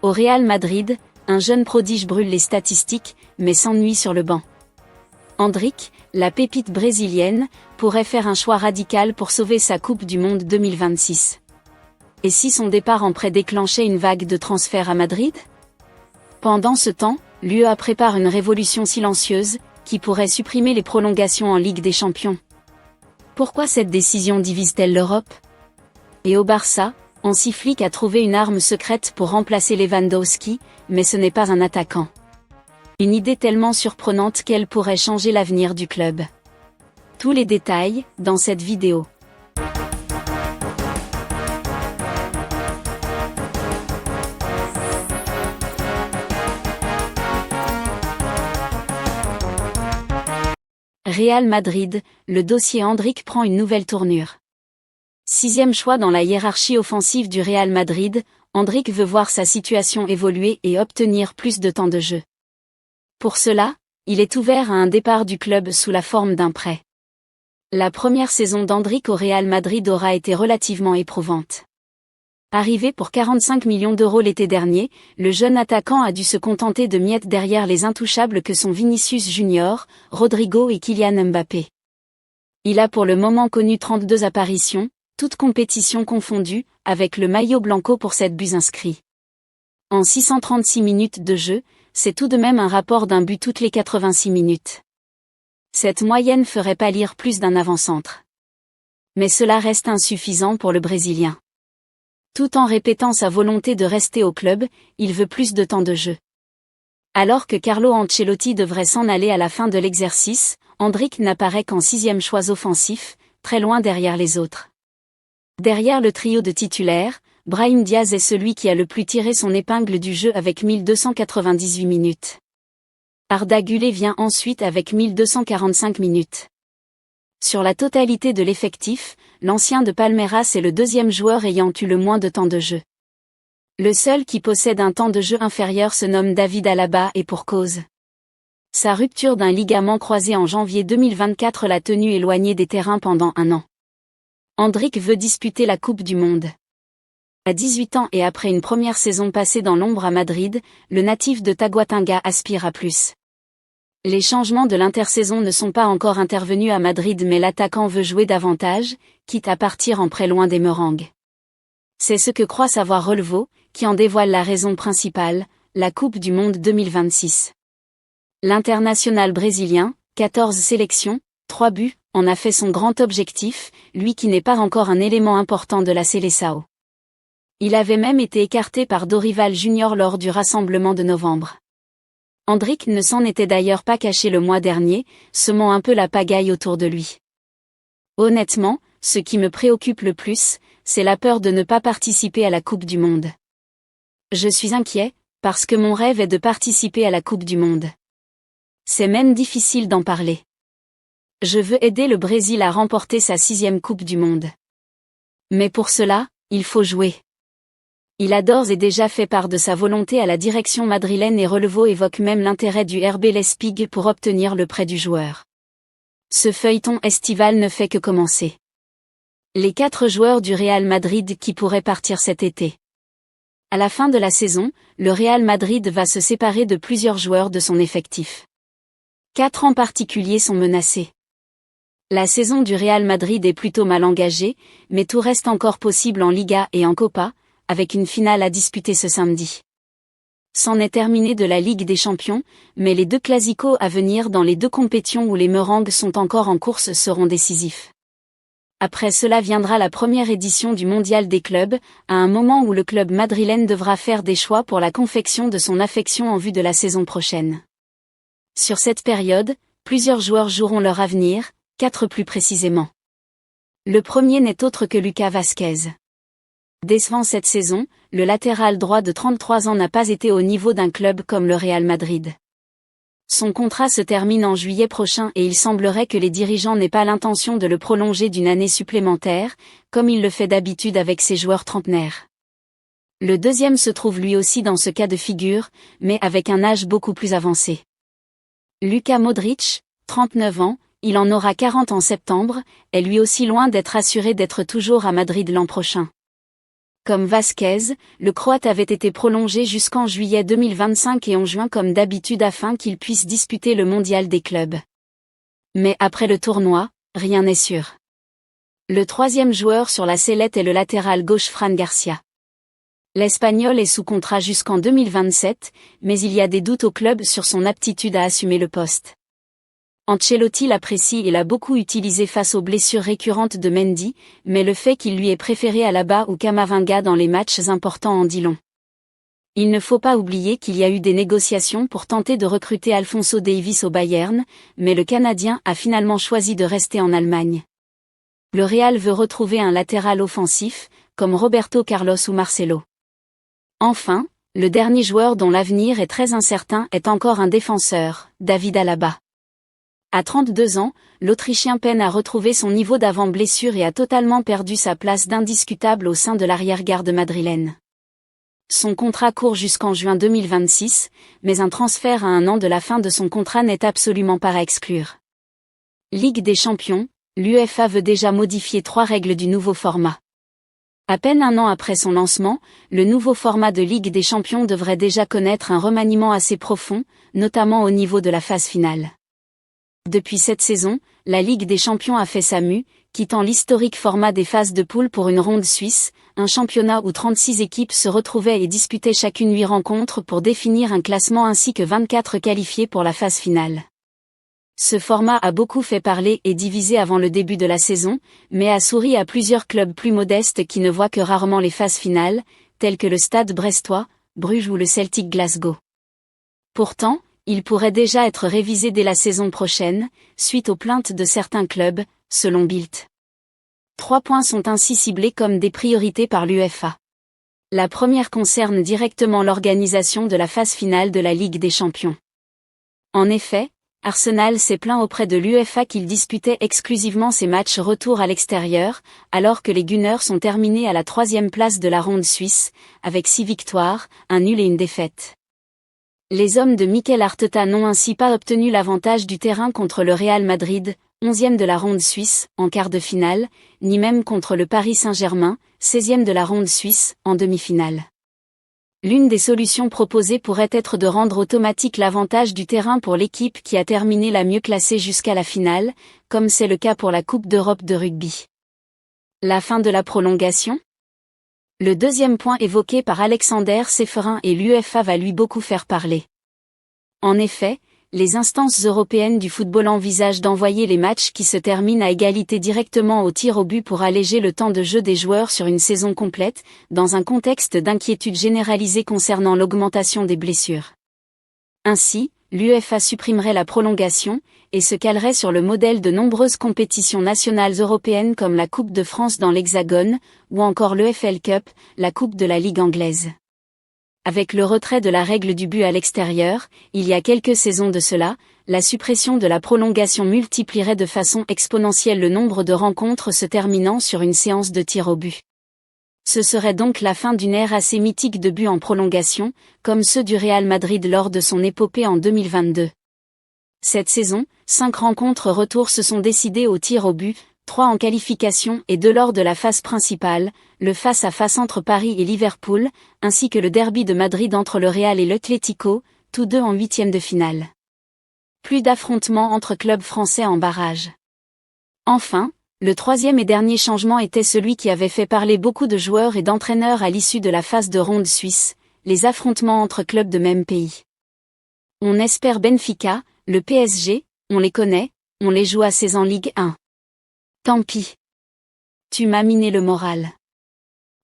Au Real Madrid, un jeune prodige brûle les statistiques, mais s'ennuie sur le banc. Endrick, la pépite brésilienne, pourrait faire un choix radical pour sauver sa Coupe du Monde 2026. Et si son départ en prêt déclenchait une vague de transferts à Madrid? Pendant ce temps, l'UEA prépare une révolution silencieuse, qui pourrait supprimer les prolongations en Ligue des Champions. Pourquoi cette décision divise-t-elle l'Europe? Et au Barça, Hansi Flick a trouvé une arme secrète pour remplacer Lewandowski, mais ce n'est pas un attaquant. Une idée tellement surprenante qu'elle pourrait changer l'avenir du club. Tous les détails, dans cette vidéo. Real Madrid, le dossier Endrick prend une nouvelle tournure. 6e choix dans la hiérarchie offensive du Real Madrid, Endrick veut voir sa situation évoluer et obtenir plus de temps de jeu. Pour cela, il est ouvert à un départ du club sous la forme d'un prêt. La première saison d'Endrick au Real Madrid aura été relativement éprouvante. Arrivé pour 45 millions d'euros l'été dernier, le jeune attaquant a dû se contenter de miettes derrière les intouchables que sont Vinicius Junior, Rodrigo et Kylian Mbappé. Il a pour le moment connu 32 apparitions, toutes compétitions confondues, avec le maillot blanco pour 7 buts inscrits. En 636 minutes de jeu, c'est tout de même un rapport d'un but toutes les 86 minutes. Cette moyenne ferait pâlir plus d'un avant-centre. Mais cela reste insuffisant pour le Brésilien. Tout en répétant sa volonté de rester au club, il veut plus de temps de jeu. Alors que Carlo Ancelotti devrait s'en aller à la fin de l'exercice, Endrick n'apparaît qu'en 6e choix offensif, très loin derrière les autres. Derrière le trio de titulaires, Brahim Diaz est celui qui a le plus tiré son épingle du jeu avec 1298 minutes. Arda Güler vient ensuite avec 1245 minutes. Sur la totalité de l'effectif, l'ancien de Palmeiras est le deuxième joueur ayant eu le moins de temps de jeu. Le seul qui possède un temps de jeu inférieur se nomme David Alaba et pour cause. Sa rupture d'un ligament croisé en janvier 2024 l'a tenu éloigné des terrains pendant un an. Endrick veut disputer la Coupe du Monde. À 18 ans et après une première saison passée dans l'ombre à Madrid, le natif de Taguatinga aspire à plus. Les changements de l'intersaison ne sont pas encore intervenus à Madrid mais l'attaquant veut jouer davantage, quitte à partir en prêt loin des meringues. C'est ce que croit savoir Relevo, qui en dévoile la raison principale, la Coupe du Monde 2026. L'international brésilien, 14 sélections, 3 buts, en a fait son grand objectif, lui qui n'est pas encore un élément important de la Seleção. Il avait même été écarté par Dorival Junior lors du rassemblement de novembre. Endrick ne s'en était d'ailleurs pas caché le mois dernier, semant un peu la pagaille autour de lui. Honnêtement, ce qui me préoccupe le plus, c'est la peur de ne pas participer à la Coupe du Monde. Je suis inquiet, parce que mon rêve est de participer à la Coupe du Monde. C'est même difficile d'en parler. Je veux aider le Brésil à remporter sa 6e Coupe du Monde. Mais pour cela, il faut jouer. Il a d'ores et déjà fait part de sa volonté à la direction madrilène et Relevo évoque même l'intérêt du RB Leipzig pour obtenir le prêt du joueur. Ce feuilleton estival ne fait que commencer. Les 4 joueurs du Real Madrid qui pourraient partir cet été. À la fin de la saison, le Real Madrid va se séparer de plusieurs joueurs de son effectif. 4 en particulier sont menacés. La saison du Real Madrid est plutôt mal engagée, mais tout reste encore possible en Liga et en Copa, avec une finale à disputer ce samedi. C'en est terminé de la Ligue des Champions, mais les 2 clásicos à venir dans les 2 compétitions où les meringues sont encore en course seront décisifs. Après cela viendra la première édition du Mondial des clubs, à un moment où le club madrilène devra faire des choix pour la confection de son affection en vue de la saison prochaine. Sur cette période, plusieurs joueurs joueront leur avenir, 4 plus précisément. Le premier n'est autre que Lucas Vázquez. Décevant cette saison, le latéral droit de 33 ans n'a pas été au niveau d'un club comme le Real Madrid. Son contrat se termine en juillet prochain et il semblerait que les dirigeants n'aient pas l'intention de le prolonger d'une année supplémentaire, comme il le fait d'habitude avec ses joueurs trentenaires. Le deuxième se trouve lui aussi dans ce cas de figure, mais avec un âge beaucoup plus avancé. Luka Modric, 39 ans, il en aura 40 en septembre, est lui aussi loin d'être assuré d'être toujours à Madrid l'an prochain. Comme Vasquez, le Croate avait été prolongé jusqu'en juillet 2025 et en juin comme d'habitude afin qu'il puisse disputer le mondial des clubs. Mais après le tournoi, rien n'est sûr. Le troisième joueur sur la sellette est le latéral gauche Fran Garcia. L'Espagnol est sous contrat jusqu'en 2027, mais il y a des doutes au club sur son aptitude à assumer le poste. Ancelotti l'apprécie et l'a beaucoup utilisé face aux blessures récurrentes de Mendy, mais le fait qu'il lui ait préféré Alaba ou Camavinga dans les matchs importants en dit long. Il ne faut pas oublier qu'il y a eu des négociations pour tenter de recruter Alphonso Davies au Bayern, mais le Canadien a finalement choisi de rester en Allemagne. Le Real veut retrouver un latéral offensif, comme Roberto Carlos ou Marcelo. Enfin, le dernier joueur dont l'avenir est très incertain est encore un défenseur, David Alaba. À 32 ans, l'Autrichien peine à retrouver son niveau d'avant blessure et a totalement perdu sa place d'indiscutable au sein de l'arrière-garde madrilène. Son contrat court jusqu'en juin 2026, mais un transfert à 1 an de la fin de son contrat n'est absolument pas à exclure. Ligue des Champions, l'UEFA veut déjà modifier 3 règles du nouveau format. À peine 1 an après son lancement, le nouveau format de Ligue des Champions devrait déjà connaître un remaniement assez profond, notamment au niveau de la phase finale. Depuis cette saison, la Ligue des Champions a fait sa mue, quittant l'historique format des phases de poule pour une ronde suisse, un championnat où 36 équipes se retrouvaient et disputaient chacune 8 rencontres pour définir un classement ainsi que 24 qualifiés pour la phase finale. Ce format a beaucoup fait parler et divisé avant le début de la saison, mais a souri à plusieurs clubs plus modestes qui ne voient que rarement les phases finales, tels que le Stade brestois, Bruges ou le Celtic Glasgow. Pourtant, il pourrait déjà être révisé dès la saison prochaine, suite aux plaintes de certains clubs, selon Bild. 3 points sont ainsi ciblés comme des priorités par l'UEFA. La première concerne directement l'organisation de la phase finale de la Ligue des Champions. En effet, Arsenal s'est plaint auprès de l'UEFA qu'il disputait exclusivement ses matchs retour à l'extérieur, alors que les Gunners sont terminés à la 3e place de la ronde suisse, avec 6 victoires, un nul et une défaite. Les hommes de Mikel Arteta n'ont ainsi pas obtenu l'avantage du terrain contre le Real Madrid, 11e de la ronde suisse, en quart de finale, ni même contre le Paris Saint-Germain, 16e de la ronde suisse, en demi-finale. L'une des solutions proposées pourrait être de rendre automatique l'avantage du terrain pour l'équipe qui a terminé la mieux classée jusqu'à la finale, comme c'est le cas pour la Coupe d'Europe de rugby. La fin de la prolongation ? Le deuxième point évoqué par Alexander Seferin et l'UEFA va lui beaucoup faire parler. En effet, les instances européennes du football envisagent d'envoyer les matchs qui se terminent à égalité directement au tir au but pour alléger le temps de jeu des joueurs sur une saison complète, dans un contexte d'inquiétude généralisée concernant l'augmentation des blessures. Ainsi, l'UEFA supprimerait la prolongation, et se calerait sur le modèle de nombreuses compétitions nationales européennes comme la Coupe de France dans l'Hexagone, ou encore l'EFL Cup, la Coupe de la Ligue anglaise. Avec le retrait de la règle du but à l'extérieur, il y a quelques saisons de cela, la suppression de la prolongation multiplierait de façon exponentielle le nombre de rencontres se terminant sur une séance de tir au but. Ce serait donc la fin d'une ère assez mythique de buts en prolongation, comme ceux du Real Madrid lors de son épopée en 2022. Cette saison, 5 rencontres retour se sont décidées au tir au but, 3 en qualification et 2 lors de la phase principale, le face-à-face entre Paris et Liverpool, ainsi que le derby de Madrid entre le Real et l'Atlético, tous deux en 8e de finale. Plus d'affrontements entre clubs français en barrage. Enfin, le troisième et dernier changement était celui qui avait fait parler beaucoup de joueurs et d'entraîneurs à l'issue de la phase de ronde suisse, les affrontements entre clubs de même pays. On espère Benfica, le PSG, on les connaît, on les joue assez en Ligue 1. Tant pis. Tu m'as miné le moral.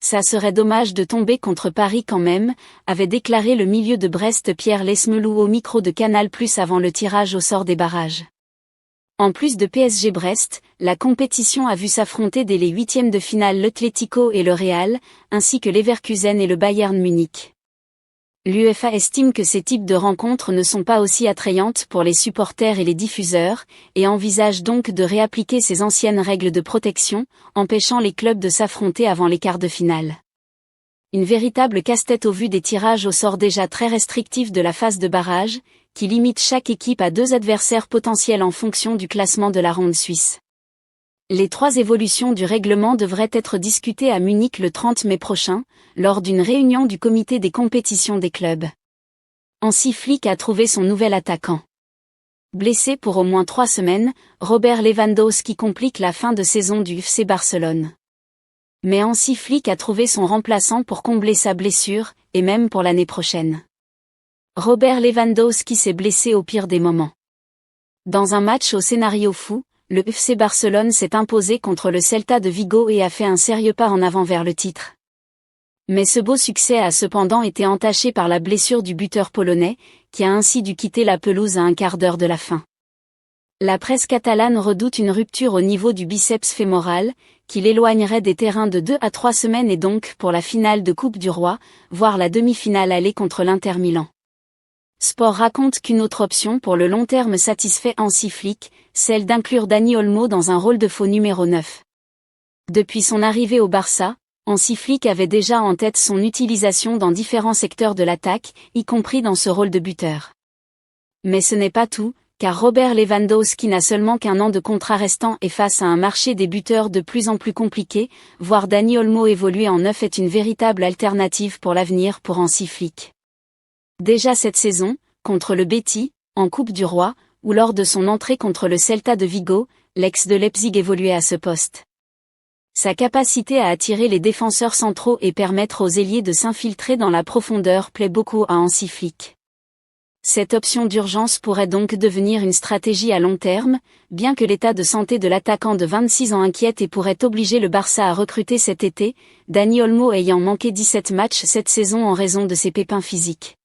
Ça serait dommage de tomber contre Paris quand même, avait déclaré le milieu de Brest Pierre Lesmelou au micro de Canal+ avant le tirage au sort des barrages. En plus de PSG Brest, la compétition a vu s'affronter dès les 8e de finale l'Atlético et le Real, ainsi que Leverkusen et le Bayern Munich. L'UEFA estime que ces types de rencontres ne sont pas aussi attrayantes pour les supporters et les diffuseurs, et envisage donc de réappliquer ces anciennes règles de protection, empêchant les clubs de s'affronter avant les quarts de finale. Une véritable casse-tête au vu des tirages au sort déjà très restrictifs de la phase de barrage, qui limite chaque équipe à 2 adversaires potentiels en fonction du classement de la ronde suisse. Les 3 évolutions du règlement devraient être discutées à Munich le 30 mai prochain, lors d'une réunion du comité des compétitions des clubs. Hansi Flick a trouvé son nouvel attaquant. Blessé pour au moins 3 semaines, Robert Lewandowski complique la fin de saison du FC Barcelone. Mais Hansi Flick a trouvé son remplaçant pour combler sa blessure, et même pour l'année prochaine. Robert Lewandowski s'est blessé au pire des moments. Dans un match au scénario fou, le FC Barcelone s'est imposé contre le Celta de Vigo et a fait un sérieux pas en avant vers le titre. Mais ce beau succès a cependant été entaché par la blessure du buteur polonais, qui a ainsi dû quitter la pelouse à un quart d'heure de la fin. La presse catalane redoute une rupture au niveau du biceps fémoral, qui l'éloignerait des terrains de 2 à 3 semaines et donc pour la finale de Coupe du Roi, voire la demi-finale aller contre l'Inter Milan. Sport raconte qu'une autre option pour le long terme satisfait Hansi Flick, celle d'inclure Dani Olmo dans un rôle de faux numéro 9. Depuis son arrivée au Barça, Hansi Flick avait déjà en tête son utilisation dans différents secteurs de l'attaque, y compris dans ce rôle de buteur. Mais ce n'est pas tout, car Robert Lewandowski n'a seulement qu'1 an de contrat restant et face à un marché des buteurs de plus en plus compliqué, voir Dani Olmo évoluer en 9 est une véritable alternative pour l'avenir pour Hansi Flick. Déjà cette saison, contre le Betis, en Coupe du Roi, ou lors de son entrée contre le Celta de Vigo, l'ex de Leipzig évoluait à ce poste. Sa capacité à attirer les défenseurs centraux et permettre aux ailiers de s'infiltrer dans la profondeur plaît beaucoup à Hansi Flick. Cette option d'urgence pourrait donc devenir une stratégie à long terme, bien que l'état de santé de l'attaquant de 26 ans inquiète et pourrait obliger le Barça à recruter cet été, Dani Olmo ayant manqué 17 matchs cette saison en raison de ses pépins physiques.